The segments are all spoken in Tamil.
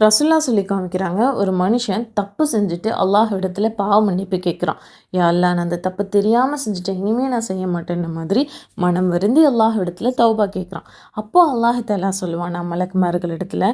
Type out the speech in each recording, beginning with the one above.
ரசுல்லா சொல்லி காமிக்கிறாங்க, ஒரு மனுஷன் தப்பு செஞ்சுட்டு அல்லாஹ் இடத்துல பாவ மன்னிப்பு கேட்குறான். யா அல்லாஹ், நான் அந்த தப்பு தெரியாமல் செஞ்சுட்டேன், இனிமேல் நான் செய்ய மாட்டேன்ற மாதிரி மனம் வருந்தி அல்லாஹ் இடத்துல தௌபா கேட்குறான். அப்போ அல்லாஹ் தஆலா சொல்லுவான், நான் மலக்குமார்கள் இடத்துல,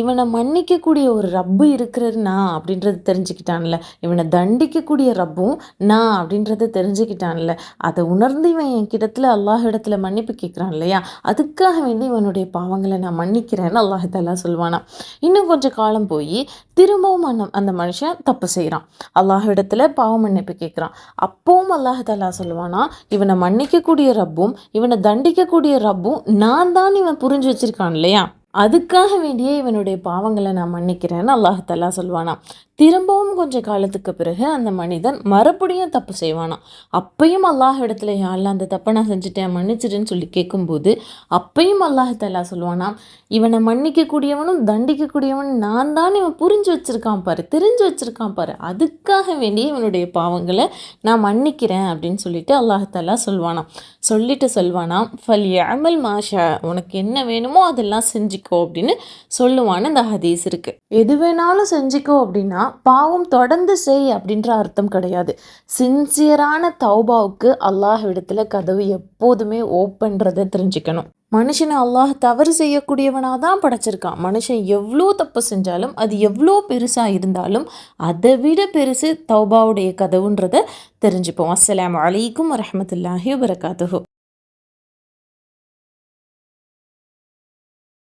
இவனை மன்னிக்கக்கூடிய ஒரு ரப்பு இருக்கிறது நான் அப்படின்றது தெரிஞ்சுக்கிட்டான்ல, இவனை தண்டிக்கக்கூடிய ரப்பும் நான் அப்படின்றத தெரிஞ்சுக்கிட்டான்ல, அதை உணர்ந்து இவன் என் கிட்டத்தில் அல்லாஹ் இடத்துல மன்னிப்பு கேட்குறான் இல்லையா, அதுக்காக வேண்டி இவனுடைய பாவங்களை நான் மன்னிக்கிறேன்னு அல்லாஹ் தஆலா சொல்லுவானா. இன்னும் கொஞ்சம் காலம் போய் திரும்பவும் அந்த மனுஷன் தப்பு செய்கிறான். அல்லாஹ் இடத்துல பாவ மன்னிப்பு கேட்குறான். அப்பவும் அல்லாஹ் தஆலா சொல்லுவானா, இவனை மன்னிக்கக்கூடிய ரப்பும் இவனை தண்டிக்கக்கூடிய ரப்பும் நான் தான் இவன் புரிஞ்சு வச்சிருக்கான் இல்லையா, அதுக்காக வேண்டியே இவனுடைய பாவங்களை நான் மன்னிக்கிறேன்னு அல்லாஹ் தஆலா சொல்வானா. திரும்பவும் கொஞ்சம் காலத்துக்கு பிறகு அந்த மனிதன் மறுபடியும் தப்பு செய்வானா. அப்பையும் அல்லாஹ் இடத்துல, யா அல்லாஹ், அந்த தப்பை நான் செஞ்சுட்டேன், மன்னிச்சிடுன்னு சொல்லி கேட்கும்போது அப்பையும் அல்லாஹ் தஆலா சொல்லுவானா, இவனை மன்னிக்கக்கூடியவனும் தண்டிக்கக்கூடியவனும் நான் தான், இவன் புரிஞ்சு வச்சிருக்கான் பாரு, தெரிஞ்சு வச்சிருக்கான் பாரு, அதுக்காக வேண்டியே இவனுடைய பாவங்களை நான் மன்னிக்கிறேன் அப்படின்னு சொல்லிட்டு அல்லாஹ் தஆலா சொல்வானா. சொல்லிட்டு சொல்வானா, ஃபல் யஅமல் மாஷா, உனக்கு என்ன வேணுமோ அதெல்லாம் செஞ்சுக்கோ அப்படின்னு சொல்லுவான்னு இந்த ஹதீஸ் இருக்கு. எது வேணாலும் செஞ்சுக்கோ அப்படின்னா பாவம் தொடர்ந்து செய் அப்படின்ற அர்த்தம் கிடையாது. சின்சியரான தௌபாவுக்கு அல்லாஹ் இடத்துல கதவு எப்போதுமே ஓப்பன்றதை தெரிஞ்சுக்கணும். மனுஷனை அல்லாஹ் தவறு செய்யக்கூடியவனாக தான் படைச்சிருக்கான். மனுஷன் எவ்வளோ தப்பு செஞ்சாலும் அது எவ்வளோ பெருசாக இருந்தாலும் அதை விட பெருசு தௌபாவுடைய கதவுன்றதை தெரிஞ்சுப்போம். அஸ்ஸலாமு அலைக்கும் வரஹ்மத்துல்லாஹி வபரகாத்துஹு.